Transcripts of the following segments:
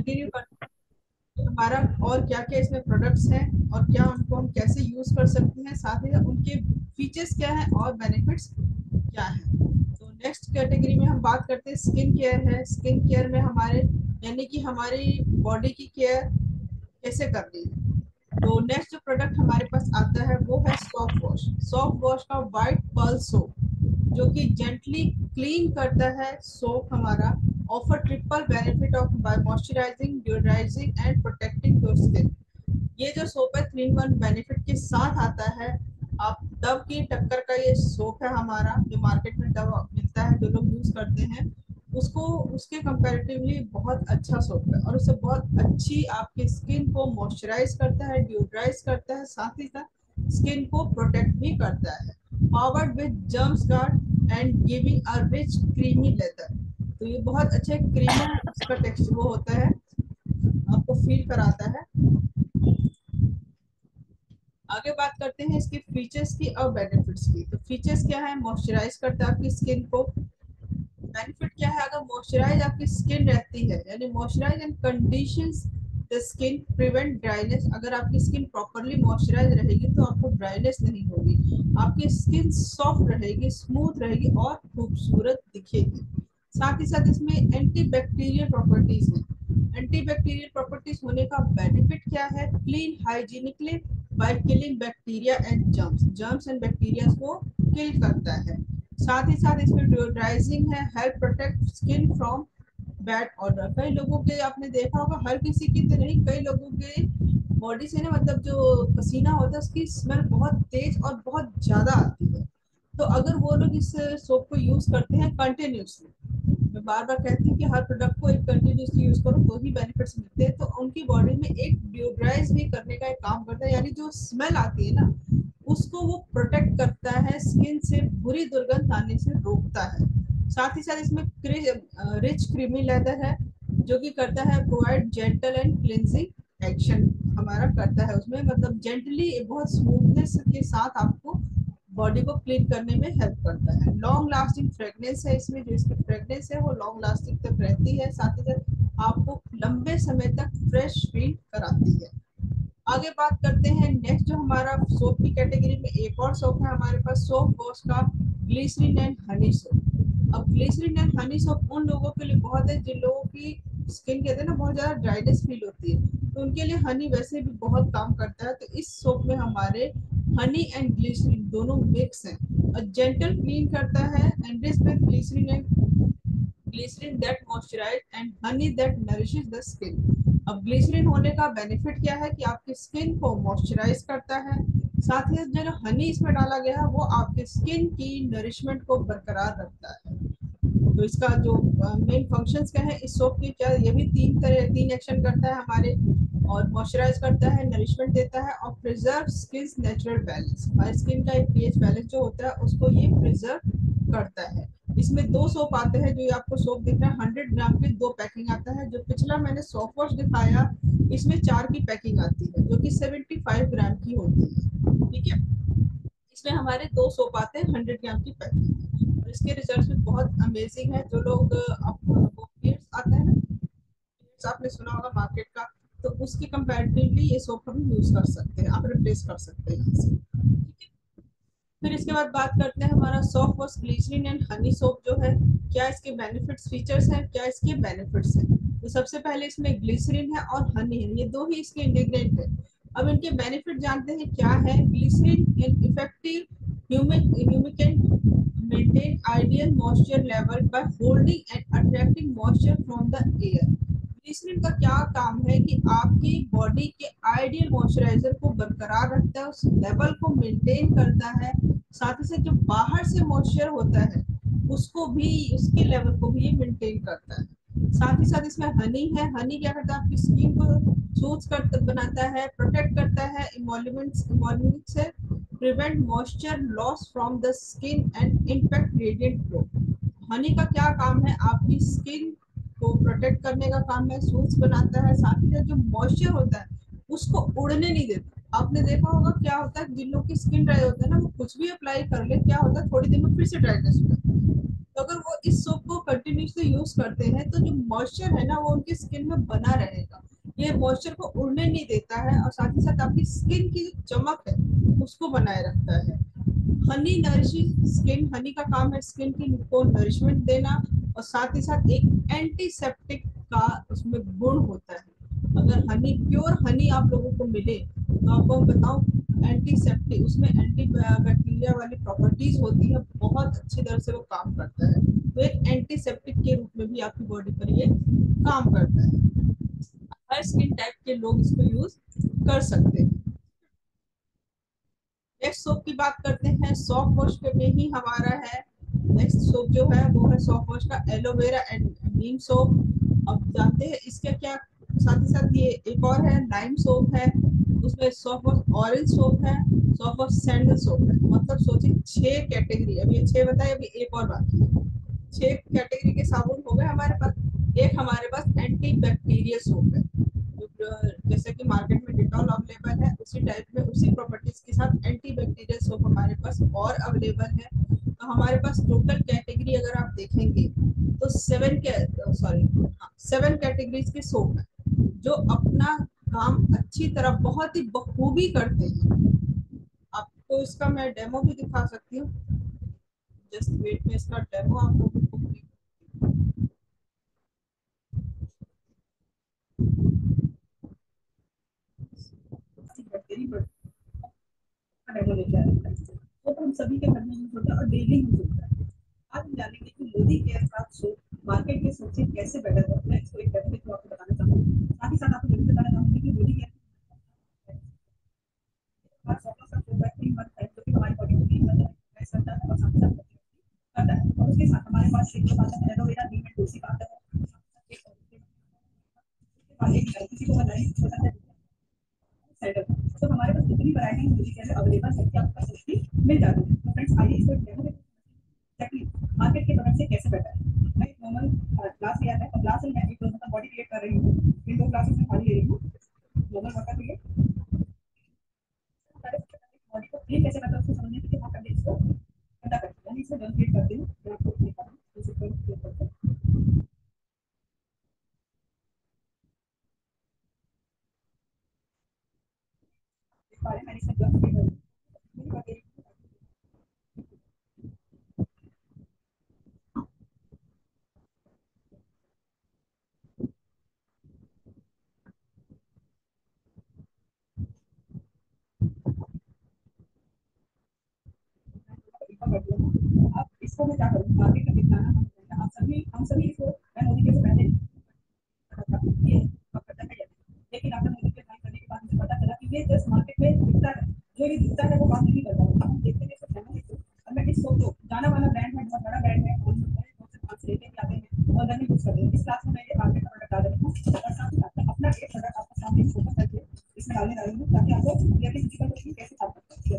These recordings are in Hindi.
कंटिन्यू कर हमारा और क्या क्या इसमें प्रोडक्ट्स हैं और क्या उनको हम कैसे यूज कर सकते हैं, साथ ही साथ उनके फीचर्स क्या हैं और बेनिफिट्स क्या हैं। तो नेक्स्ट कैटेगरी में हम बात करते हैं स्किन केयर है। स्किन केयर में हमारे यानी कि हमारी बॉडी की केयर कैसे करनी है। तो नेक्स्ट जो प्रोडक्ट हमारे पास आता है वो है सॉफ्ट वॉश। सॉफ्ट वॉश का वाइट पर्ल सोप, जो कि जेंटली क्लीन करता है सोप हमारा, offer triple benefit of by moisturising, deodorising and protecting your skin. ये जो सोप है 3-in-1 बेनिफिट के साथ आता है। आप डव की टक्कर का ये सोप है हमारा, जो मार्केट में डव मिलता है, जो लोग यूज करते हैं उसको, उसके कंपैरेटिवली बहुत अच्छा सोप है और उससे बहुत अच्छी आपकी स्किन को मॉइस्चराइज करता है, डिओड्राइज करता है, साथ ही साथ स्किन को प्रोटेक्ट भी करता है। Powered with germs guard and giving a rich creamy leather. तो ये बहुत अच्छे क्रीमी इसका टेक्सचर वो होता है, आपको फील कराता है। आगे बात करते हैं इसके फीचर्स की और बेनिफिट्स की। तो फीचर्स क्या है, मॉइस्चराइज करता है आपकी स्किन को। बेनिफिट क्या है, अगर मॉइस्चराइज आपकी स्किन रहती है, यानी moisturise and conditions the skin, prevent dryness. अगर आपकी स्किन प्रॉपर्ली मॉइस्चराइज रहेगी तो आपको ड्राइनेस नहीं होगी, आपकी स्किन सॉफ्ट रहेगी, स्मूथ रहेगी और खूबसूरत दिखेगी। साथ ही साथ इसमें एंटी बैक्टीरियल प्रॉपर्टीज है। एंटी बैक्टीरियल प्रॉपर्टीज होने का बेनिफिट क्या है, clean hygienically by killing bacteria and germs. Germs and bacteria को किल करता है। साथ ही साथ इसमें डिओड्राइजिंग है, help protect skin from bad order. कई लोगों के आपने देखा होगा, हर किसी की तो नहीं, कई लोगों के बॉडी से ना, मतलब जो पसीना होता है उसकी स्मेल बहुत तेज और बहुत ज्यादा आती है। तो अगर वो लोग इस सोप को यूज करते हैं कंटिन्यूसली, मैं बार बार कहती हूँ कि हर प्रोडक्ट को एक कंटिन्यूसली यूज करो तो ही बेनिफिट्स मिलते हैं, तो उनकी बॉडी में एक डिओड्राइज भी करने का एक काम करता है, यानी जो स्मेल आती है ना उसको वो प्रोटेक्ट करता है, स्किन से बुरी दुर्गंध आने से रोकता है। साथ ही साथ इसमें रिच क्रीमी लेदर है, जो कि करता है provide gentle and cleansing action हमारा करता है उसमें, मतलब जेंटली बहुत स्मूथनेस के साथ आपको बॉडी को क्लीन करने में हेल्प करता है। लॉन्ग लास्टिंग फ्रेगनेंस है इसमें, जो इसकी फ्रेगनेंस है वो लॉन्ग लास्टिंग तक रहती है, साथ ही साथ आपको लंबे समय तक फ्रेश फील कराती है। आगे बात करते हैं नेक्स्ट जो हमारा सोप की कैटेगरी में एक और सोप है हमारे पास, सोप वॉश का ग्लिसरीन एंड हनी सोप। अब ग्लिसरीन एंड हनी सोप उन लोगों के लिए बहुत है जिन लोगों की स्किन कहते हैं ना बहुत ज्यादा ड्राइनेस फील होती है, तो उनके लिए हनी वैसे भी बहुत काम करता है। तो इस सोप में हमारे हनी एंड ग्लिसरीन दोनों मिक्स हैं और जेंटल क्लीन करता है, and this with glycerine and glycerine that moisturise and honey that nourishes the skin. अब ग्लिसरीन होने का बेनिफिट क्या है कि आपकी स्किन को मॉइस्चराइज करता है, साथ ही जो हनी इसमें डाला गया है वो आपके स्किन की नरिशमेंट को बरकरार रखता है। तो इसका जो मेन फंक्शंस क्या है इस सोप की, क्या ये भी तीन एक्शन करता है हमारे, और मॉइस्चराइज करता है, नरिशमेंट देता है और प्रिजर्व स्किन नेचुरल बैलेंस। हमारी स्किन का एक पीएच बैलेंस जो होता है उसको ये प्रिजर्व करता है। इसमें 2 सोप आते हैं, जो आपको सोप दिख रहा है 100 ग्राम की 2 पैकिंग आता है। जो पिछला मैंने सॉफ्ट वॉश दिखाया इसमें 4 की पैकिंग आती है, जो कि 75 ग्राम की होती है, ठीक है। इसमें हमारे 2 सोप आते हैं 100 ग्राम की पैकिंग में, और इसके रिजल्ट भी बहुत अमेजिंग है। जो लोग आता है ना, आपने सुना होगा मार्केट का, तो उसके कंपैरेटिवली ये सोप हम यूज कर सकते हैं, आप रिप्लेस कर सकते हैं यहाँ से, ठीक है। फिर इसके बाद बात करते हैं हमारा soft wash glycerine and honey soap जो है, क्या इसके बेनिफिट्स फीचर्स हैं, क्या इसके बेनिफिट्स हैं। तो सबसे पहले इसमें ग्लिसरीन है और हनी है, ये दो ही इसके इंग्रेडिएंट है। अब इनके बेनिफिट जानते हैं क्या है। Glycerine an effective humectant maintain ideal moisture level by holding and attracting moisture from the air. Glycerine का क्या काम है कि आपकी बॉडी के आइडियल मॉइस्चराइजर को बरकरार रखता है, उस लेवल को मेंटेन करता है, साथ ही साथ जो बाहर से मॉइस्चर होता है उसको भी, उसके लेवल को भी ये मेंटेन करता है। साथ ही साथ इसमें हनी है, हनी क्या करता है आपकी स्किन को सूथ कर बनाता है, प्रोटेक्ट करता है इमोलिमेंट से, prevent moisture loss from the skin and impact radiant glow. Honey का क्या काम है, आपकी स्किन को प्रोटेक्ट करने का काम है, सूट्स बनाता है, साथ ही साथ जो मॉइस्चर होता है उसको उड़ने नहीं देता। आपने देखा होगा क्या होता है, जिन लोग की स्किन ड्राई होता है ना, वो कुछ भी अप्लाई कर ले क्या होता है, थोड़ी देर में फिर से ड्राइनेस हो जाता है। तो अगर वो इस सोप को कंटिन्यूसली यूज करते हैं तो जो मॉइस्चर है ना वो उनकी स्किन में बना रहेगा, ये मॉइस्चर को उड़ने नहीं देता है और साथ ही साथ आपकी स्किन की जो चमक है उसको बनाए रखता है। हनी नरिशिंग स्किन, हनी का काम है स्किन की को नरिशमेंट देना और साथ ही साथ एक एंटीसेप्टिक का उसमें गुण होता है। अगर हनी प्योर हनी आप लोगों को मिले तो आपको मैं बताऊं एंटीसेप्टिक उसमें एंटी बैक्टीरिया वाली प्रॉपर्टीज होती है, बहुत अच्छी तरह से वो काम करता है। तो एक एंटीसेप्टिक के रूप में भी आपकी बॉडी पर ये काम करता है। हर स्किन टाइप के लोग इसको यूज कर सकते हैं। नेक्स्ट सोप की बात करते हैं, सॉफ्ट वॉश में ही हमारा है नेक्स्ट सोप जो है वो है सॉफ्ट वॉश का एलोवेरा एंड नीम सोप। अब जानते हैं इसका क्या, साथ ही साथ ये एक और है लाइम सोप है, उसमें सॉफ्ट वॉश ऑरेंज सोप है, सॉफ्ट वॉश सैंडल सोप है। मतलब सोचिए 6 कैटेगरी, अभी ये 6 बताए, अभी एक और बाकी है। 6 कैटेगरी के साबुन हो गए हमारे पास। एक हमारे पास एंटी बैक्टीरियल सोप है, जैसे कि मार्केट में डिटॉल अवेलेबल है उसी टाइप में उसी प्रॉपर्टीज के साथ एंटी बैक्टीरियल सोप हमारे पास और अवेलेबल है। तो हमारे पास टोटल कैटेगरी अगर आप देखेंगे तो 7 कैटेगरीज के सोप है जो अपना काम अच्छी तरह बहुत ही बखूबी करते हैं। आपको इसका मैं डेमो भी दिखा सकती हूँ, जस्ट वेट में इसका डेमो आप लोगों को डेमो लेके आए वो तो हम सभी के घर में यूज होता है और डेली यूज होता है। आज हम जानेंगे कि मोदी केयर का सोप मार्केट के सोप से कैसे बेटर है। मैं इसको एक डेमो देकर आपको बताना चाहूंगी, साथ ही साथ आपको ये भी बताना चाहूंगी कि मोदी केयर हमारा सोप का सोप है 3 मंथ है जो कि हमारी बॉडी को 3 मंथ एक्सरसाइज करता है और साथ ही साथ करता है। और उसके साथ हमारे पास एक बात है एलोवेरा नीम एंड तुलसी का आता है, एक किसी को नहीं पता है सेटअप। तो हमारे पास जितनी वैरायटी मोदी केयर में अवेलेबल है कि आपको सस्ती मिल जाती है। तो फ्रेंड्स आइए इसको डेमो एग्जैक्टली मार्केट के प्रोडक्ट से कैसे बेटर है। मैं एक नॉर्मल ग्लास लिया है और ग्लास में मैं एक मतलब बॉडी क्रिएट कर रही हूँ, इन 2 ग्लासेस में पानी ले रही हूँ नॉर्मल वाटर के लिए। बॉडी को क्लीन कैसे करता है उसको समझने के लिए हाँ करके इसको ठंडा करती हूँ, यानी इसको जल क्रिएट करती हूँ। मैं आपको दिखा रहा हूँ इसे क्रिएट करते हैं इस बारे में मैंने इसमें जल क्रिएट कर अब इसको मैं क्या करूँ मार्केट में दिखाना आप सभी हम सभी इसको मैं मोदी के पहले ये करता है लेकिन आपने मुझे ट्राई करने के बाद मुझे पता चला कि ये जस्ट मार्केट में दिखता है, जो ये दिखता है वो काम नहीं करता है। हम देखते हैं इसको डेमो देखो और मैं इस सोप को जाना वाला ब्रांड है, बहुत बड़ा ब्रांड है और बहुत से पास लेके भी आते हैं और घर में यूज करते हैं। इस क्लास में मैं ये मार्केट का प्रोडक्ट डाल रही हूँ और साथ ही साथ अपना एक प्रोडक्ट आपके सामने फोकस करके इसमें डालने वाली हूँ ताकि आपको क्लियरली फिजिकल को कैसे काम करता है।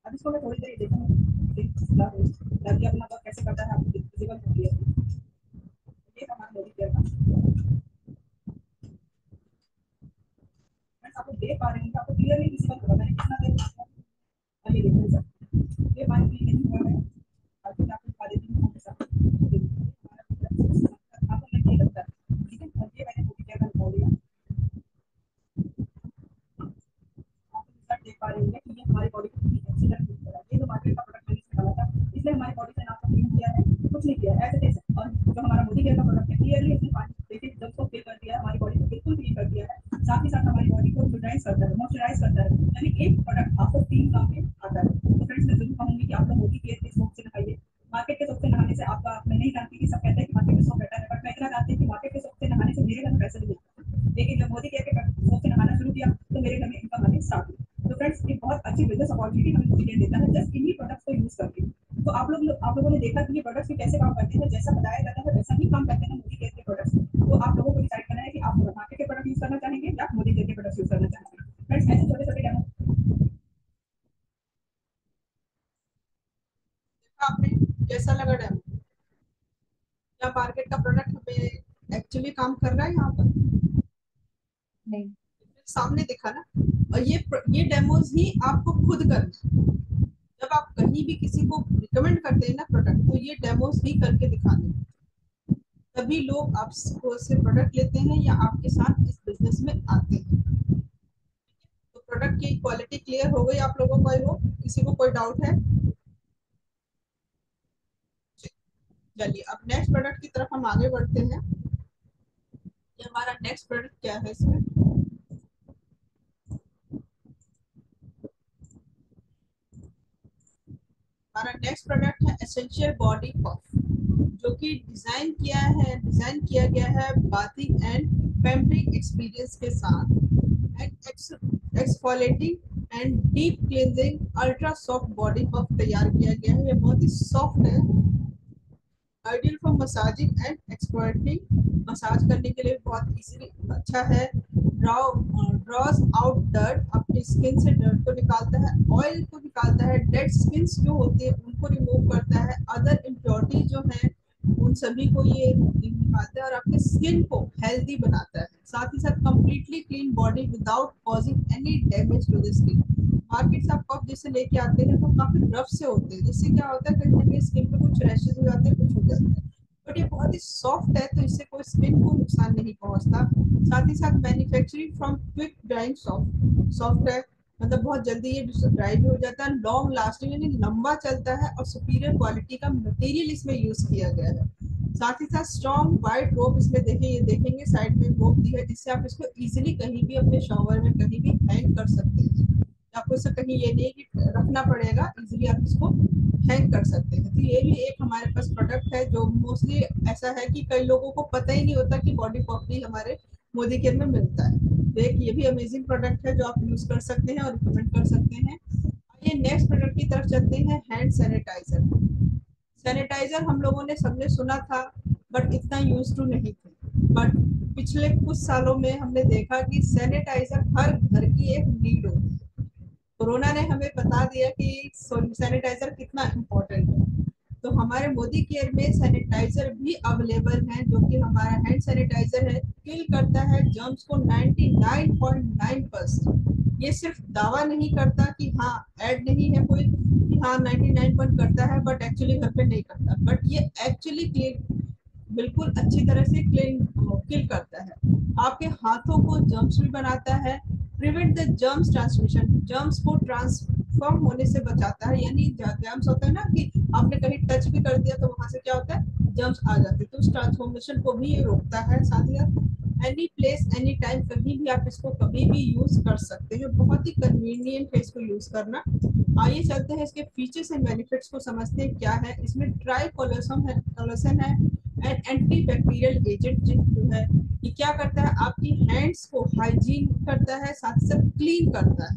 अब इसको मैं थोड़ी देर देखूँ ताकि अपना वर्क कैसे करता है आपको विजिबल होती है। ये हमारा मोदी केयर का आपको देख पा रहे हैं, आपको क्लियरली विजिबल होगा मैंने कितना देर ये देखो सर ये पानी पी नहीं हुआ है। अभी मैं आपको दिखा देती हूँ आपके साथ आपको नहीं लगता ठीक है। और ये मैंने मोदी केयर का निकाल दिया, आप रिजल्ट देख पा रहे होंगे कि ये हमारी बॉडी को कितनी अच्छी लगती है। ये जो मार्केट का प्रोडक्ट मैंने इसमें डाला था इसने हमारी बॉडी से ना तो क्लीन किया है कुछ नहीं किया ऐसे ऐसे। और जो हमारा मोदी केयर का प्रोडक्ट है क्लियरली इसने पानी देखिए जब को फिल कर दिया है हमारी बॉडी को बिल्कुल क्लीन कर दिया है, साथ ही साथ हमारी बॉडी को न्यूट्राइज करता है मॉइस्चराइज करता है, यानी एक प्रोडक्ट आपको 3 काम में आता है। तो फ्रेंड्स मैं जरूर कहूंगी कि आप लोग मोदी केयर के सोप से नहाइए। मार्केट के सोप से नहाने से आपका मैं नहीं जानती कि सब कहते हैं कि मार्केट के सोप बेटर है, बट मैं इतना जानती हूँ कि मार्केट के सोप से नहाने से मेरे घर में पैसे नहीं मिलते, लेकिन जब मोदी केयर के सोप से नहाना शुरू किया तो मेरे घर में इनकम आने स्टार्ट हुई। तो फ्रेंड्स ये बहुत अच्छी बिजनेस अपॉर्चुनिटी हमें मोदी केयर देता है जस्ट इन्हीं प्रोडक्ट्स को यूज करके। तो आप लोगों ने देखा कि ये प्रोडक्ट्स भी कैसे काम करते हैं, जैसा बताया जाता है वैसा ही काम करते हैं मोदी केयर के प्रोडक्ट्स। तो आप लोगों को डिसाइड करना है कि आप मार्केट के प्रोडक्ट यूज करना चाहेंगे या मोदी केयर के प्रोडक्ट यूज करना चाहेंगे। फ्रेंड्स ऐसे छोटे छोटे डेमो आपने कैसा लगा डेमो, क्या मार्केट का प्रोडक्ट हमें एक्चुअली काम कर रहा है यहाँ पर? नहीं सामने दिखा ना। और ये डेमोज ही आपको खुद करना है। जब आप कहीं भी किसी को रिकमेंड करते हैं ना प्रोडक्ट, तो ये डेमोज ही करके दिखाने हैं। तभी लोग आपको से प्रोडक्ट लेते हैं या आपके साथ इस बिजनेस में आते हैं। तो प्रोडक्ट की क्वालिटी क्लियर हो गई आप लोगों को? I hope. किसी को कोई डाउट है? चलिए अब नेक्स्ट प्रोडक्ट की तरफ हम आगे बढ़ते हैं। ये हमारा नेक्स्ट प्रोडक्ट क्या है इसमें? हमारा नेक्स्ट प्रोडक्ट है एसेंशियल बॉडी पफ, जो कि डिजाइन किया गया है बाथिंग एंड पैम्परिंग एक्सपीरियंस के साथ, and exfoliating and deep cleansing ultra soft body puff तैयार किया गया है। ये बहुत ही सॉफ्ट है, ideal for massaging and exfoliating. Massage करने के लिए बहुत इजीली अच्छा है। ड्रॉज आउट डर्ट, अपनी स्किन से डर्ट को निकालता है, ऑयल को निकालता है, डेड स्किन जो होती है उनको रिमूव करता है, अदर इम्प्योरिटी जो है उन सभी को ये निकालता है और आपके स्किन को हेल्दी बनाता है। साथ ही साथ completely clean body without causing any damage to the skin. Market से आप कप जैसे लेके आते हैं तो काफी रफ से होते हैं, जिससे क्या होता है कहीं ना कहीं स्किन पे कुछ रैशेज हो जाते हैं, कुछ हो जाता है। बट ये बहुत ही सॉफ्ट है तो इससे कोई स्किन को नुकसान नहीं पहुंचता। साथ ही साथ manufacturing from quick drawing soft है, मतलब बहुत जल्दी ये ड्राई भी हो जाता है, लॉन्ग लास्टिंग यानी लंबा चलता है, और सुपीरियर क्वालिटी का मटेरियल इसमें यूज किया गया है। साथ ही साथ स्ट्रॉन्ग वाइट रोप इसमें देखिए, ये देखेंगे साइड में रोप दी है, जिससे आप इसको इजीली कहीं भी अपने शॉवर में कहीं भी हैंग कर सकते हैं। आपको इससे कहीं ये नहीं कि रखना पड़ेगा, इजीली आप इसको हैंग कर सकते हैं। तो ये भी एक हमारे पास प्रोडक्ट है जो मोस्टली ऐसा है कि कई लोगों को पता ही नहीं होता कि बॉडी पॉप भी हमारे मोदी केयर में मिलता है। तो एक ये भी अमेजिंग प्रोडक्ट है जो आप यूज कर सकते हैं और रिकमेंड कर सकते हैं। आइए नेक्स्ट प्रोडक्ट की तरफ चलते हैं, हैंड सैनिटाइजर। सैनिटाइजर हम लोगों ने सबने सुना था, बट इतना यूज टू नहीं थे। बट पिछले कुछ सालों में हमने देखा कि सैनिटाइजर हर घर की एक नीड होती है। कोरोना ने हमें बता दिया कि सैनिटाइजर कितना इम्पोर्टेंट है। तो हमारे मोदी केयर में सैनिटाइजर भी अवेलेबल है, जो कि हमारा हैंड सैनिटाइजर है, किल करता है जर्म्स को 99.9%। ये सिर्फ दावा नहीं करता कि हाँ, ऐड नहीं है कोई कि हाँ 99 करता है, बट एक्चुअली घर पे नहीं करता, बट ये एक्चुअली क्लीन, बिल्कुल अच्छी तरह से क्लीन किल करता है। आपके हाथों को जर्म्स भी बनाता है, prevent the germs transmission, germs को ट्रांसफॉर्म होने से बचाता है। यानी जर्म्स होता है ना कि आपने कहीं टच भी कर दिया तो वहां से क्या होता है, जर्म्स आ जाते हैं, तो उस ट्रांसफॉर्मेशन को भी ये रोकता है। साथ ही साथ एनी प्लेस एनी टाइम, कहीं भी आप इसको कभी भी यूज कर सकते हैं, बहुत ही कन्वीनियंट है इसको यूज करना। आइए चलते हैं इसके फीचर्स एंड बेनिफिट्स को समझते हैं क्या है इसमें। ट्राई कोलोसन है एंड एंटी बैक्टीरियल एजेंट जो है, ये क्या करता है, आपकी हैंड्स को हाइजीन करता है, साथ ही साथ क्लीन करता है।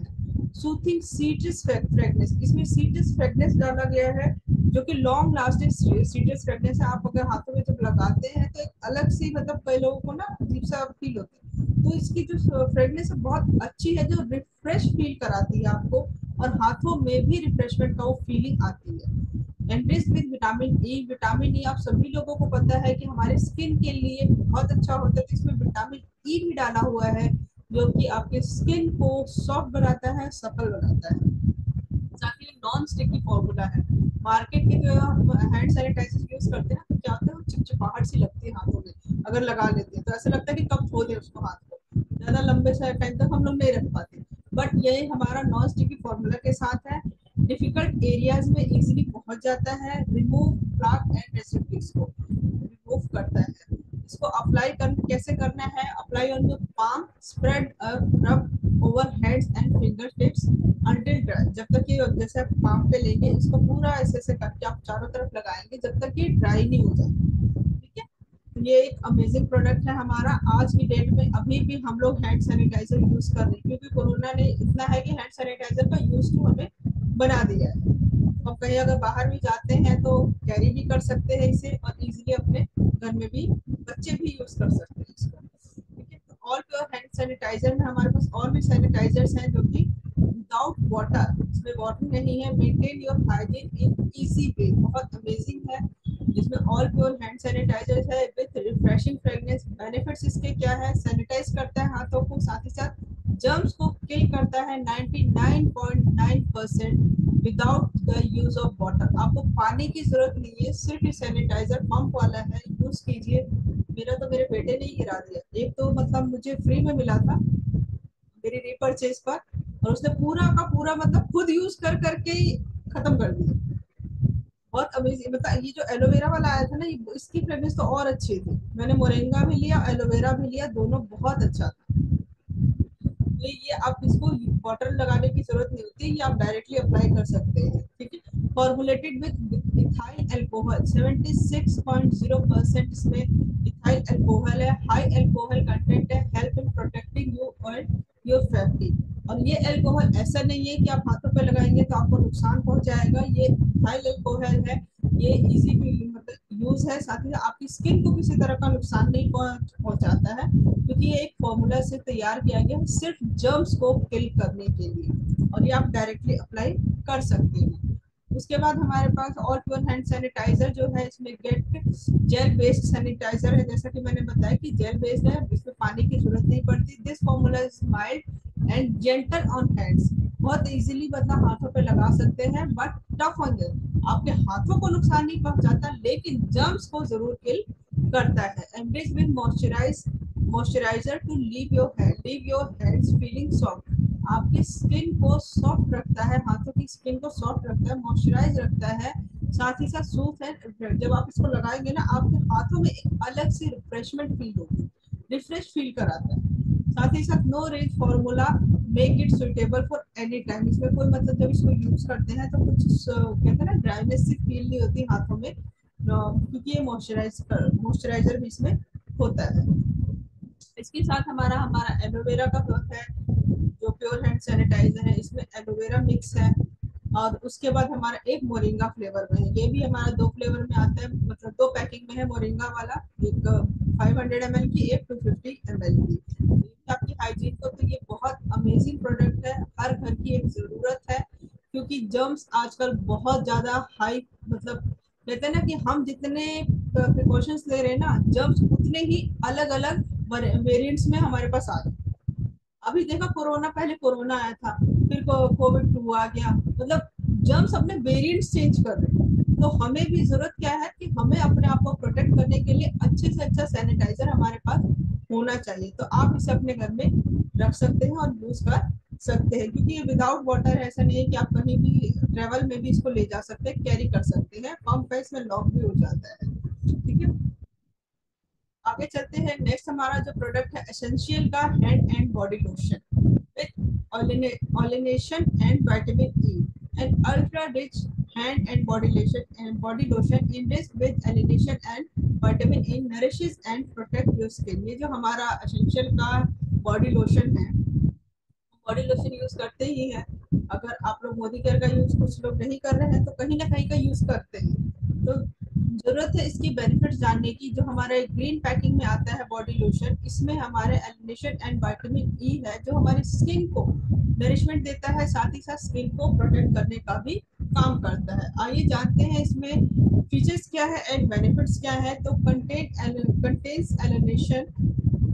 सूथिंग सीट्रस फ्रेगनेंस, इसमें सीट्रस फ्रेगनेंस डाला गया है, जो कि लॉन्ग लास्टिंग सीट्रस फ्रेगनेंस है। आप अगर हाथों में जब लगाते हैं तो एक अलग सी, मतलब कई लोगों को ना अजीब सा फील होता है, तो इसकी जो फ्रेगनेंस है बहुत अच्छी है, जो रिफ्रेश फील कराती है आपको, और हाथों में भी रिफ्रेशमेंट का वो फीलिंग आती है। Entries with vitamin E, vitamin E आप सभी लोगों को पता है कि हमारे स्किन के लिए बहुत अच्छा होता है, तो इसमें विटामिन ई भी डाला हुआ है, जो कि आपके स्किन को सॉफ्ट बनाता है, सफल बनाता है। साथ ही नॉन स्टिकी फॉर्मूला है। मार्केट के जो हम हैंड सैनिटाइजर यूज करते हैं तो क्या होता है, वो चिपचिपाहट सी लगती है हाथों में, अगर लगा लेते हैं तो ऐसा लगता है कि कब धो दें उसको, हाथ को ज्यादा लंबे टाइम तक हम लोग नहीं रख पाते। बट ये हमारा नॉन स्टिकी फॉर्मूला के साथ है, डिफिकल्ट एरियाज में इजीली पहुंच जाता है, रिमूव प्लाक एंड रेसिड्यूज को रिमूव करता है। इसको अप्लाई कर कैसे करना है, apply on your palm, spread rub over hands and finger tips until dry. जब तक ये, जैसे आप पाम पे लेंगे इसको पूरा ऐसे ऐसे करके आप चारों तरफ लगाएंगे जब तक ये ड्राई नहीं हो जाता। ठीक है, तो ये एक अमेजिंग प्रोडक्ट है हमारा। आज की डेट में अभी भी हम लोग हैंड सैनिटाइजर यूज कर रहे हैं, क्योंकि कोरोना ने इतना है कि हैंड सैनिटाइजर का यूज तो हमें बना दिया है। अब कहीं अगर बाहर भी जाते हैं तो कैरी भी कर सकते हैं इसे, और इजीली अपने घर में भी बच्चे भी यूज कर सकते हैं इसको। ठीक है, तो ऑल प्योर हैंड सैनिटाइजर में हमारे पास और भी सैनिटाइजर्स हैं, जो कि विदाउट वाटर, इसमें वाटर नहीं है, maintain your hygiene in easy way, बहुत अमेजिंग है। जिसमें ऑल प्योर हैंड सैनिटाइजर है विद रिफ्रेशिंग फ्रेगनेंस। बेनिफिट्स इसके क्या है, सैनिटाइज करता है हाथों को, साथ ही साथ जर्म्स को किल करता है 99.9% without the use of water. आपको पानी की जरूरत नहीं है, सिर्फ सैनिटाइजर पंप वाला है, यूज कीजिए। मेरा तो मेरे बेटे ने ही गिरा दिया, एक तो मतलब मुझे फ्री में मिला था मेरी रीपरचेज पर, और उसने पूरा का पूरा मतलब खुद यूज कर करके ही खत्म कर दिया। बहुत अमेजिंग, मतलब ये जो एलोवेरा वाला आया था ना, इसकी फ्रेग्रेंस तो और अच्छी थी। मैंने मोरिंगा भी लिया, एलोवेरा भी लिया, दोनों बहुत अच्छा था। ये आप इसको वाटर लगाने की जरूरत नहीं होती, ये आप डायरेक्टली अप्लाई कर सकते हैं। ठीक है, फॉर्मुलेटेड विद इथाइल अल्कोहल 76.0% इसमें इथाइल अल्कोहल है, हाई अल्कोहल कंटेंट है, हेल्प इन प्रोटेक्टिंग यू और योर फैब्रिक। और ये अल्कोहल ऐसा नहीं है कि आप हाथों पे लगाएंगे तो आपको नुकसान पहुंचाएगा, ये इथाइल अल्कोहल है, ये इजी मतलब यूज है, साथ ही आपकी स्किन को किसी तरह का नुकसान नहीं पहुंचाता है, क्योंकि ये एक फॉर्मूला से तैयार किया गया है सिर्फ जर्म्स को किल करने के लिए, और ये आप डायरेक्टली अप्लाई कर सकते हैं। उसके बाद हमारे पास ऑल प्योर हैंड सैनिटाइजर जो है, इसमें गेट जेल बेस्ड सैनिटाइजर है। जैसा कि मैंने बताया कि जेल बेस्ड है, इसमें पानी की जरूरत नहीं पड़ती। This formula is mild and gentle on hands, बहुत इजीली मतलब हाथों पे लगा सकते हैं, बट टफ ऑन देम, आपके हाथों को नुकसान नहीं पहुंचाता लेकिन जर्म्स को जरूर किल करता है। Embrace with moisturiser to leave your hands feeling soft, आपकी स्किन को सॉफ्ट रखता है, हाथों की स्किन को सॉफ्ट रखता है, मॉइस्चराइज रखता है, साथ ही साथ सूथ है। जब आप इसको लगाएंगे ना, आपके हाथों में एक अलग सी रिफ्रेशमेंट फील होगी, रिफ्रेश फील कराता है। साथ ही साथ no range formula make it suitable for any time, इसमें कोई मतलब जब इसको यूज करते हैं तो कुछ कहते हैं ना ड्राइनेस सी फील नहीं होती हाथों में, क्योंकि ये मॉइस्चराइजर भी इसमें होता है। इसके साथ हमारा हमारा एलोवेरा का है जो प्योर हैंड सैनिटाइजर है, इसमें एलोवेरा मिक्स है। और उसके बाद हमारा एक मोरिंगा फ्लेवर में है, ये भी हमारा दो फ्लेवर में आता है, मतलब दो पैकिंग में है मोरिंगा वाला, एक 500 ml की, एक 250 ml की। आपकी हाइजीन को तो ये बहुत अमेजिंग प्रोडक्ट है, हर घर की एक जरूरत है, क्योंकि जर्म्स आजकल बहुत ज्यादा हाई मतलब कहते हैं ना कि हम जितने प्रिकॉशंस ले रहे हैं ना, जर्म्स उतने ही अलग अलग वेरिएंट्स में हमारे पास आ रहे हैं। अभी देखा कोरोना, पहले कोरोना आया था, फिर कोविड 2 आ गया, मतलब जर्म्स अपने वेरिएंट्स चेंज कर रहे हैं। तो हमें भी जरूरत क्या है कि हमें अपने आप को प्रोटेक्ट करने के लिए अच्छे से अच्छा सैनिटाइजर हमारे पास होना चाहिए। तो आप इसे अपने घर में रख सकते हैं और यूज कर सकते हैं, क्योंकि ये विदाउट वाटर ऐसा नहीं है कि आप कहीं भी ट्रेवल में भी इसको ले जा सकते हैं, कैरी कर सकते हैं, पंप है इसमें लॉक भी हो जाता है। ठीक है, आगे चलते हैं। नेक्स्ट हमारा जो प्रोडक्ट है एसेंशियल का hand and body lotion with allantoin and vitamin E and ultra rich hand and body lotion enriched with allantoin and vitamin E nourishes and protect your skin. ये जो हमारा एसेंशियल का बॉडी लोशन है, बॉडी लोशन यूज करते ही हैं। अगर आप लोग मोदी केयर का यूज कुछ लोग नहीं कर रहे हैं तो कहीं ना कहीं का यूज करते हैं, तो जरूरत है इसकी बेनिफिट्स जानने की। जो हमारे ग्रीन पैकिंग में आता है बॉडी लोशन, इसमें हमारे एलिमिनेशन एंड विटामिन ई है, जो हमारी स्किन को नरिशमेंट देता है, साथ ही साथ स्किन को प्रोटेक्ट करने का भी काम करता है। आइए जानते हैं इसमें फीचर्स क्या है एंड बेनिफिट्स क्या है। तो कंटेन्स एलिमिनेशन,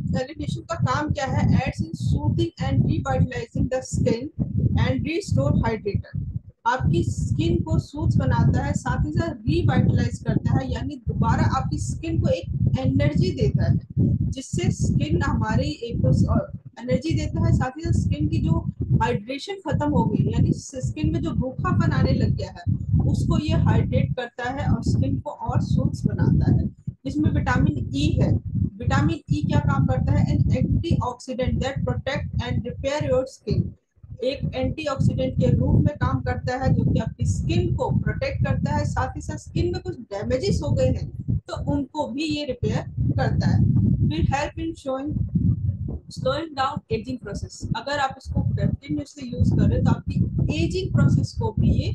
सैनिटेशन का काम क्या है, aids in soothing and revitalizing the skin and restore hydrator, आपकी स्किन को सूथ बनाता है, साथ ही साथ रिवाइटलाइज करता है, यानी दोबारा आपकी स्किन को एक एनर्जी देता है, जिससे स्किन हमारी एक तो एनर्जी देता है, साथ ही साथ स्किन की जो हाइड्रेशन खत्म हो गई, यानी स्किन में जो रूखापन आने लग गया है उसको ये हाइड्रेट करता है और स्किन को और सूथ बनाता है। इसमें विटामिन ई है। विटामिन ई क्या काम करता है, N antioxidant that protect and repair your skin, एक एंटीऑक्सीडेंट के रूप में काम करता है, जो कि आपकी स्किन को प्रोटेक्ट करता है, साथ ही साथ स्किन में कुछ डैमेजेस हो गए हैं तो उनको भी ये रिपेयर करता है। फिर help in slowing down ageing process, अगर आप इसको कंटिन्यूसली यूज कर रहे हैं तो आपकी एजिंग प्रोसेस को भी ये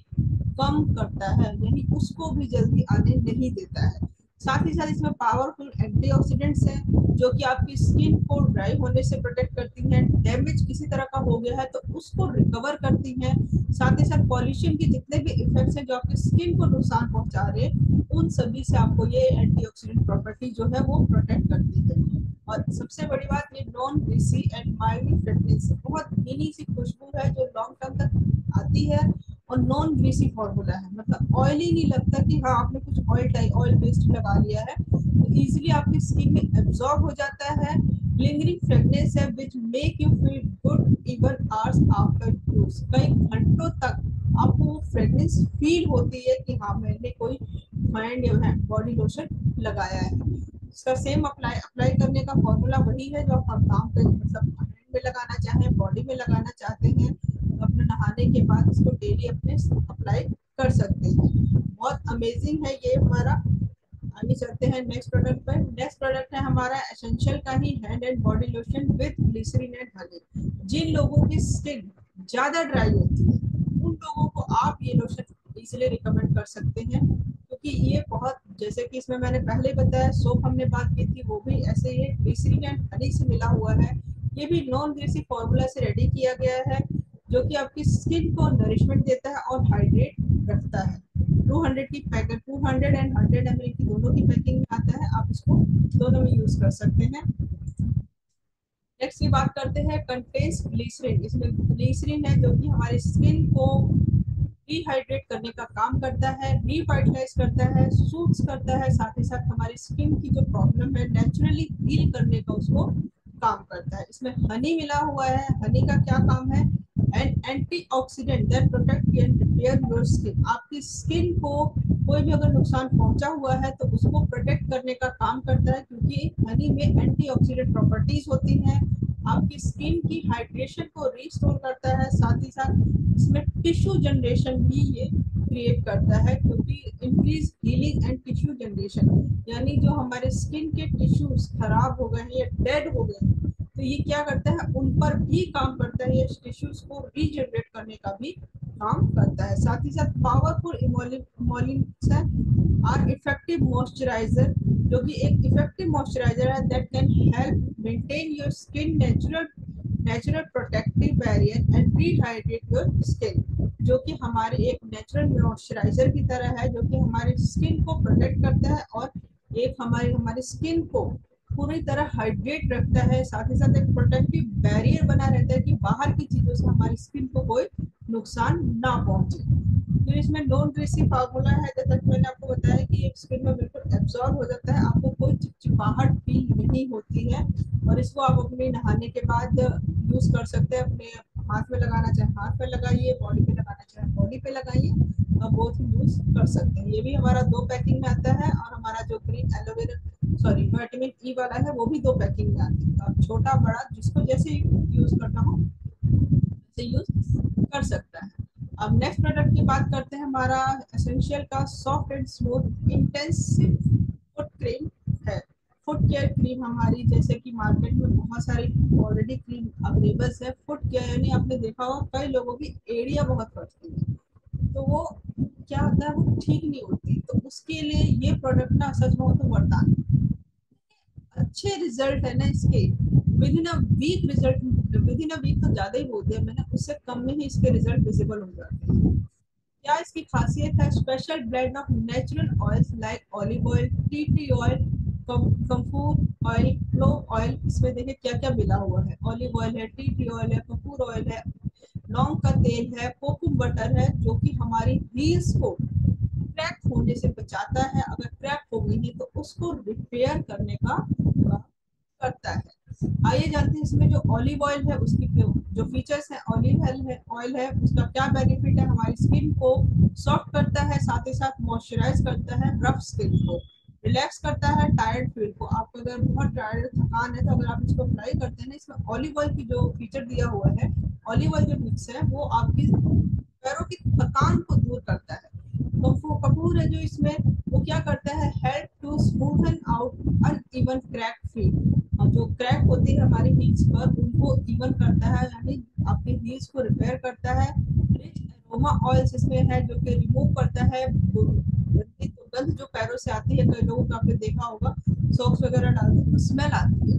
कम करता है, यानी उसको भी जल्दी आने नहीं देता है। साथ ही साथ इसमें पावरफुल एंटीऑक्सीडेंट्स हैं, जो कि आपकी स्किन को ड्राई होने से प्रोटेक्ट करती हैं, डैमेज किसी तरह का हो गया है तो उसको रिकवर करती हैं, साथ ही साथ पॉल्यूशन के जितने भी इफेक्ट्स हैं जो आपकी स्किन को नुकसान पहुंचा रहे हैं उन सभी से आपको ये एंटीऑक्सीडेंट प्रॉपर्टी जो है वो प्रोटेक्ट करती है। और सबसे बड़ी बात, ये non greasy and mildly fragrance, बहुत धीमी सी खुशबू है जो लॉन्ग टर्म तक आती है, और नॉन ग्रीसी फॉर्मूला है, मतलब ऑयली नहीं लगता कि हाँ आपने कुछ ऑयल पेस्ट लगा लिया है, तो इजीली आपकी स्किन में एब्जॉर्ब हो जाता है। लिंगरिंग फ्रेग्रेंस है which make you feel good even hours after use, कई घंटों तक आपको वो फ्रेग्रेंस फील होती है कि हाँ मैंने कोई हैंड या बॉडी लोशन लगाया है। इसका सेम अप्लाई करने का फॉर्मूला वही है जो आप काम पे, मतलब हैंड में लगाना चाहें, बॉडी में लगाना चाहते हैं, तो अपने नहाने के बाद इसको डेली अपने अप्लाई कर सकते हैं। बहुत अमेजिंग है ये हमारा। आगे चलते हैं नेक्स्ट प्रोडक्ट पर। नेक्स्ट प्रोडक्ट है हमारा एसेंशियल का ही hand and body lotion with glycerine and honey. जिन लोगों की स्किन ज्यादा ड्राई होती है उन लोगों को आप ये लोशन इजीली रिकमेंड कर सकते हैं, क्योंकि ये बहुत, जैसे कि इसमें मैंने पहले बताया सोप हमने बात की थी, वो भी ऐसे ही ग्लिसरीन एंड हनी से मिला हुआ है। ये भी नॉन ग्रीसी फॉर्मूला से रेडी किया गया है, जो कि आपकी स्किन को नरिशमेंट देता है और हाइड्रेट रखता है। 200 की पैकेट, 200 एंड 100 ml की दोनों की पैकिंग में आता है, आप इसको दोनों में यूज कर सकते हैं। नेक्स्ट की बात करते हैं कंटेन्स ग्लिसरीन। इसमें ग्लिसरीन है जो कि हमारी स्किन को डिहाइड्रेट करने का काम करता है, रिवाइटलाइज करता है, सूट्स करता है, साथ ही साथ हमारी स्किन की जो प्रॉब्लम है नेचुरली हील करने का उसको काम करता है। इसमें हनी मिला हुआ है। हनी का क्या काम है? N antioxidant that protect and repair your skin. आपकी स्किन को कोई भी अगर नुकसान पहुंचा हुआ है तो उसको प्रोटेक्ट करने का काम करता है, क्योंकि हनी में एंटीऑक्सीडेंट प्रॉपर्टीज होती हैं। आपकी स्किन की हाइड्रेशन को रिस्टोर करता है, साथ ही साथ इसमें टिश्यू जनरेशन भी ये क्रिएट करता है, क्योंकि increase healing and tissue generation, यानी जो हमारे स्किन के टिश्यूज खराब हो गए हैं या डेड हो गए हैं तो ये क्या करता है, उन पर भी काम करता है, ये टिश्यूज को रीजनरेट करने का भी काम करता है। साथ ही साथ powerful emollients are effective moisturiser, जो कि एक इफेक्टिव मॉइस्चराइजर है that can help maintain your skin natural protective barrier and rehydrate your skin, जो कि हमारे एक नेचुरल मॉइस्चराइजर की तरह है, जो कि हमारी स्किन को प्रोटेक्ट करता है और एक हमारी स्किन को पूरी तरह हाइड्रेट रखता है। साथ ही साथ एक प्रोटेक्टिव बैरियर बना रहता है कि बाहर की चीजों से हमारी स्किन को कोई नुकसान ना पहुंचे। फिर इसमें नॉन ग्रीसी फार्मूला है, जैसा कि मैंने आपको बताया कि स्किन में बिल्कुल एब्जॉर्ब हो जाता है, आपको कोई चिपचिपाहट फील नहीं होती है, और इसको आप अपने नहाने के बाद यूज कर सकते हैं। अपने हाथ में लगाना चाहे हाथ पे लगाइए, बॉडी पे लगाना चाहे बॉडी पे लगाइए, आप बोथ यूज कर सकते हैं। ये भी हमारा 2 पैकिंग में आता है, और हमारा जो ग्रीन एलोवेरा विटामिन ई वाला है वो भी 2 पैकिंग में आती है। आप छोटा बड़ा जिसको जैसे यूज करना हो वैसे यूज कर सकता है। अब नेक्स्ट प्रोडक्ट की बात करते हैं, हमारा एसेंशियल का soft and smooth intensive foot cream है। फुट केयर क्रीम हमारी, जैसे कि मार्केट में बहुत सारी ऑलरेडी क्रीम अवेलेबल है। फुट केयर यानी आपने देखा होगा कई लोगों की एड़िया बहुत फटती है, तो वो क्या होता है, वो ठीक नहीं होती, तो उसके लिए ये प्रोडक्ट ना सच बहुत तो वरदान, अच्छे रिजल्ट है ना इसके। विद इन अ वीक तो ज्यादा ही बोल दिया मैंने, उससे कम में ही इसके रिजल्ट विजिबल हो जाते हैं। क्या इसकी खासियत है? Special blend of natural oils like olive oil, tea tree oil, camphor oil, clove oil. इसमें देखिए क्या क्या मिला हुआ है, ऑलिव ऑयल है, टी ट्री ऑयल है, कपूर ऑयल है, लौंग का तेल है, कोको बटर है, जो कि हमारी हील्स को क्रैक होने से बचाता है। अगर क्रैक हो गई है तो उसको रिपेयर करने का काम करता है। आइए जानते हैं इसमें जो ऑलिव ऑयल है उसकी जो फीचर्स है। ऑयल है उसका क्या बेनिफिट है? हमारी स्किन को सॉफ्ट करता है, साथ ही साथ मॉइस्चराइज करता है रफ स्किन को, रिलैक्स करता है टायर्ड फील को। आपको अगर बहुत टायर्ड थकान है तो अगर आप इसको अप्लाई करते हैं ना, इसमें ऑलिव ऑयल की जो फीचर दिया हुआ है, ऑलिव ऑयल जो मिक्स है वो आपकी पैरों की थकान को दूर करता है। कपूर है जो इसमें, वो क्या करता है, help to smoothen out uneven crack feel, और जो क्रैक होती है हमारी हील्स पर उनको इवन करता है, यानी आपकी हील्स को रिपेयर करता है। रिच एरोमा ऑयल्स इसमें है जो कि रिमूव करता है गंध जो पैरों से आती है। कई लोगों को आपने देखा होगा सॉक्स वगैरह डालते हैं तो स्मेल आती है,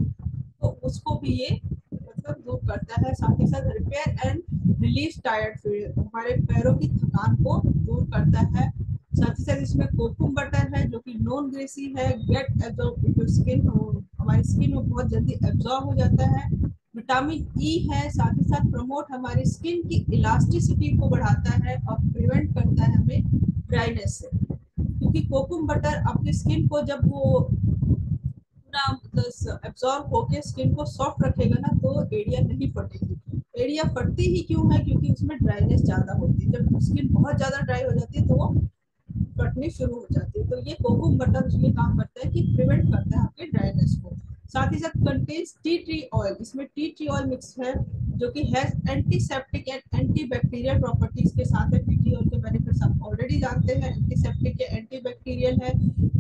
तो उसको भी ये मतलब दूर करता है। साथ ही साथ repair and release tired feel, हमारे पैरों की थकान को दूर करता है। साथ ही साथ इसमें कोकुम बटर है जो कि नॉन ग्रेसी है, गेट एब्जॉर्ब इनटू स्किन, हमारी स्किन में बहुत जल्दी एब्जॉर्ब हो जाता है। विटामिन ई है, साथ ही साथ प्रमोट हमारी स्किन की इलास्टिसिटी को बढ़ाता है और प्रिवेंट करता है हमें ड्राइनेस से, क्योंकि कोकुम बटर आपकी स्किन को जब वो पूरा मतलब एब्जॉर्ब होके स्किन को सॉफ्ट रखेगा ना, तो एरिया नहीं फटेगी। एरिया फटती ही क्यों है? क्योंकि उसमें ड्राइनेस ज्यादा होती है। जब स्किन बहुत ज्यादा ड्राई हो जाती है तो वो फटनी शुरू हो जाती है। तो ये कोकुम बटर ये काम करता है कि प्रिवेंट करता है आपके ड्राइनेस को। साथ ही साथ कंटेन्स टी ट्री ऑयल, इसमें टी ट्री ऑयल मिक्स है जो कि has antiseptic and antibacterial properties के साथ है। टी ट्री ऑयल के बेनिफिट्स आप ऑलरेडी जानते हैं, एंटीसेप्टिक या एंटीबैक्टीरियल है।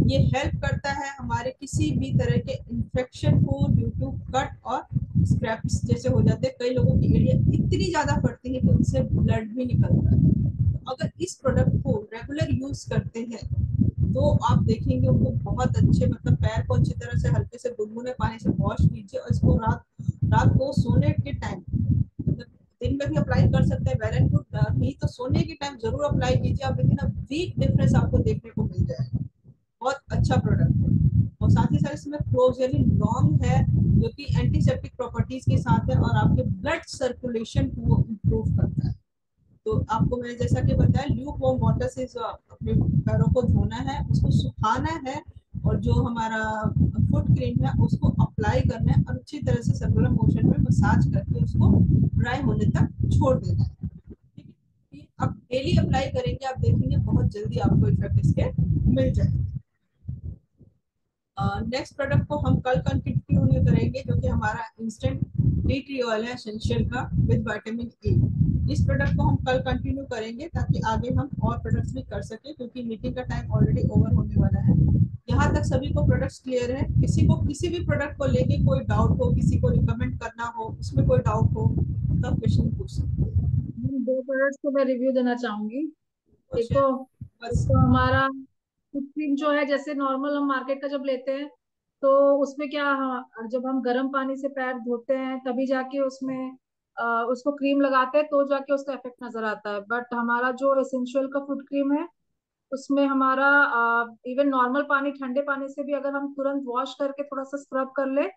ये हेल्प करता है हमारे किसी भी तरह के इन्फेक्शन को ड्यू टू कट और स्क्रैप्स जैसे हो जाते हैं। कई लोगों की एरिया इतनी ज्यादा फटती है कि उनसे ब्लड भी निकलता है। अगर इस प्रोडक्ट को रेगुलर यूज करते हैं तो आप देखेंगे उनको बहुत अच्छे, मतलब पैर को अच्छी तरह से हल्के से गुनगुने पानी से वॉश कीजिए, और इसको रात रात को सोने के टाइम, मतलब दिन में भी अप्लाई कर सकते हैं, वेल एंड गुड, नहीं तो सोने के टाइम जरूर अप्लाई कीजिए। आप देखिए ना, वीक डिफरेंस आपको देखने को मिल जाएगा। बहुत अच्छा प्रोडक्ट है। और साथ ही साथ इसमें क्लोजेलिन लॉन्ग है जो कि एंटीसेप्टिक प्रॉपर्टीज के साथ है और आपके ब्लड सर्कुलेशन को इम्प्रूव करता है। तो आपको मैंने जैसा कि बताया, ल्यूक वार्म वाटर से अपने पैरों को धोना है, उसको सुखाना है, और जो हमारा फुट क्रीम है उसको अप्लाई करना है और अच्छी तरह से सर्कुलर मोशन में मसाज करके उसको ड्राई होने तक छोड़ देना है। ठीक है, आप डेली अप्लाई करेंगे, आप देखेंगे बहुत जल्दी आपको इफेक्ट इसके मिल जाएंगे। नेक्स्ट प्रोडक्ट को हम कल कंटिन्यू करेंगे जो कि हमारा इंस्टेंट टी ट्री ऑयल है एसेंशियल का विद विटामिन ए। इस प्रोडक्ट को हम कल कंटिन्यू करेंगे ताकि आगे हम और प्रोडक्ट्स भी कर सके, क्योंकि मीटिंग का टाइम ऑलरेडी ओवर होने वाला है। यहाँ तक सभी को प्रोडक्ट्स क्लियर है? किसी को किसी भी प्रोडक्ट को लेके कोई डाउट हो, किसी को रिकमेंड करना हो, उसमें कोई डाउट हो तो क्वेश्चन पूछ सकते हैं। दो प्रोडक्ट्स को मैं रिव्यू देना चाहूंगी। एक तो एक बस। तो हमारा क्रीम जो है, जैसे नॉर्मल हम मार्केट का जब लेते हैं तो उसमें क्या, जब हम गर्म पानी से पैर धोते हैं तभी जाके उसमें उसको क्रीम लगाते हैं तो जाके उसका इफेक्ट नजर आता है। बट हमारा जो एसेंशियल का फुट क्रीम है उसमें हमारा इवन नॉर्मल पानी, ठंडे पानी से भी अगर हम तुरंत वॉश करके थोड़ा सा स्क्रब कर ले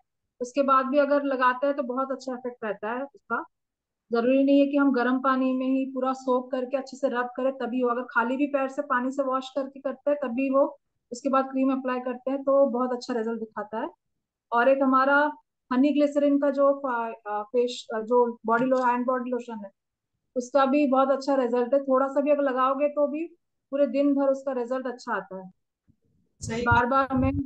उसके बाद भी अगर लगाते हैं तो बहुत अच्छा इफेक्ट रहता है उसका। जरूरी नहीं है कि हम गर्म पानी में ही पूरा सोक करके अच्छे से रब करें तभी हो, अगर खाली भी पैर से पानी से वॉश करके करते हैं तभी हो, उसके बाद क्रीम अप्लाई करते हैं तो बहुत अच्छा रिजल्ट दिखाता है। और एक हमारा हनी ग्लिसरीन का जो फेस जो बॉडी लो हैंड बॉडी लोशन है उसका भी बहुत अच्छा रिजल्ट है। थोड़ा सा भी अगर लगाओगे तो भी पूरे दिन भर उसका रिजल्ट अच्छा आता है। सही बार बात। बार हमें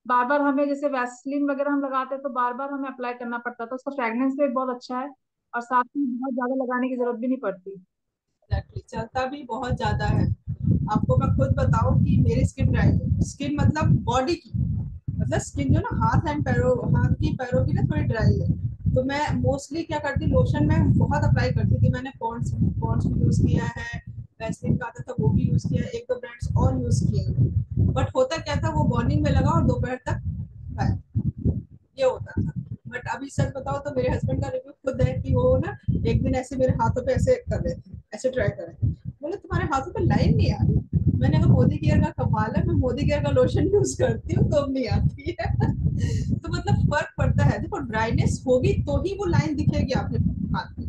बार बार हमें जैसे वैसलीन वगैरह हम लगाते हैं तो बार बार हमें अप्लाई करना पड़ता है, तो उसका फ्रेग्रेंस भी बहुत अच्छा है और साथ में बहुत ज्यादा लगाने की जरूरत भी नहीं पड़ती। एग्जैक्टली, चलता भी बहुत ज्यादा है। आपको मैं खुद बताऊं कि मेरी स्किन ड्राई है, स्किन मतलब बॉडी की, मतलब स्किन जो ना हाथ एंड पैरों, हाथ की पैरों की ना थोड़ी ड्राई है। तो मैं मोस्टली क्या करती, लोशन में बहुत अप्लाई करती थी। मैंने पॉन्ड्स पॉन्ड्स भी यूज किया है, वैसलीन का आता था वो भी यूज किया, एक दो ब्रांड्स और यूज किए। बट होता क्या था, वो मॉर्निंग में लगा और दोपहर तक ये होता था। बट अभी सच बताओ तो मेरे हस्बैंड का रिव्यू खुद है कि वो ना एक दिन ऐसे मेरे हाथों पे ऐसे कर रहे थे, ऐसे ट्राई कर रहे थे, बोले तुम्हारे हाथों पे लाइन नहीं आ रही। मैंने कहा मोदी केयर का कमाल है, मैं मोदी केयर का लोशन यूज करती हूँ तो नहीं आती है। तो मतलब फर्क पड़ता है, देखो ड्राइनेस होगी तो ही वो लाइन दिखेगी आपके हाथ में,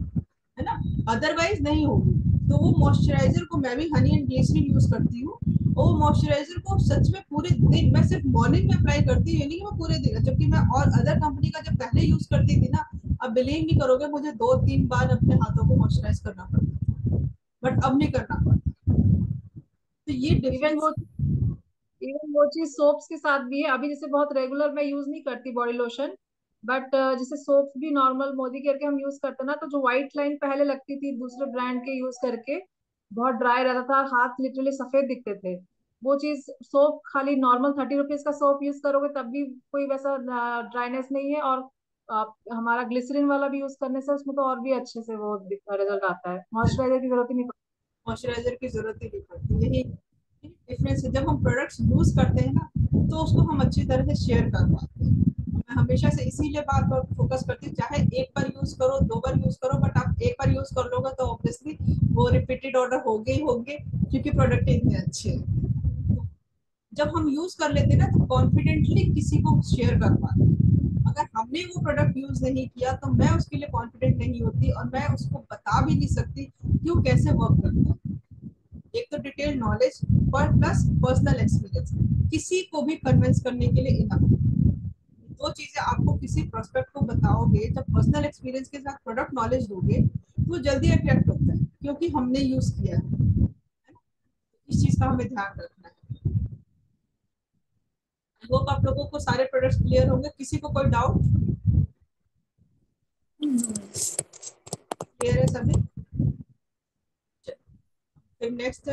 है ना, अदरवाइज नहीं होगी। तो वो मॉइस्चराइजर को मैं भी हनी एंड ग्लिसरीन यूज करती हूँ, और वो मॉइस्चराइजर को सच में पूरे दिन, मैं सिर्फ मॉर्निंग में अप्लाई करती हूँ, नहीं कि मैं पूरे दिन, जबकि मैं और अदर कंपनी का जब पहले यूज करती थी ना, अब बिलीव नहीं करोगे मुझे 2-3 बार अपने हाथों को मॉइस्चराइज करना पड़ता, बट अब नहीं करना पड़ता। तो ये इवन डिफरेंस। वो इवन वो चीज सोप्स के साथ भी है। अभी जैसे बहुत रेगुलर मैं यूज नहीं करती बॉडी लोशन, बट जैसे सोप्स भी नॉर्मल मोदी केयर के हम यूज करते हैं ना, तो जो व्हाइट लाइन पहले लगती थी दूसरे ब्रांड के यूज करके, बहुत ड्राई रहता था, हाथ लिटरली सफेद दिखते थे, वो चीज सोप खाली नॉर्मल 30 रुपीज का सोप यूज करोगे तब भी कोई वैसा ड्राइनेस नहीं है। और हमारा ग्लिसरीन वाला भी यूज करने से उसमें तो और भी अच्छे से वो रिजल्ट आता है, मॉइस्चराइजर की जरूरत ही नहीं मॉइस्चराइजर की जरूरत ही नहीं पड़ती, यही डिफरेंस है। जब हम प्रोडक्ट्स यूज करते हैं ना तो उसको हम अच्छी तरह से शेयर कर पाते हैं। मैं हमेशा से इसीलिए बात पर फोकस करती हूँ, चाहे एक बार यूज करो, 2 बार यूज करो, बट आप एक बार यूज कर लोगे तो ऑब्वियसली वो रिपीटेड ऑर्डर होंगे ही होंगे, क्योंकि प्रोडक्ट इतने अच्छे हैं। जब हम यूज कर लेते हैं ना तो कॉन्फिडेंटली किसी को शेयर कर पाते हैं। अगर हमने वो प्रोडक्ट यूज नहीं किया तो मैं उसके लिए कॉन्फिडेंट नहीं होती, और मैं उसको बता भी नहीं सकती कि वो कैसे वर्क करता है। एक तो डिटेल नॉलेज और प्लस पर्सनल एक्सपीरियंस किसी को भी कन्विंस करने के लिए इनफ। दो चीजें आपको किसी प्रोस्पेक्ट को बताओगे, जब पर्सनल एक्सपीरियंस के साथ प्रोडक्ट नॉलेज दोगे तो जल्दी अट्रैक्ट होता है, क्योंकि हमने यूज किया है। इस चीज का हमें ध्यान रखना है। होप आप लोगों को सारे प्रोडक्ट्स क्लियर होंगे, किसी को कोई डाउट? क्लियर है सभी? फिर नेक्स्ट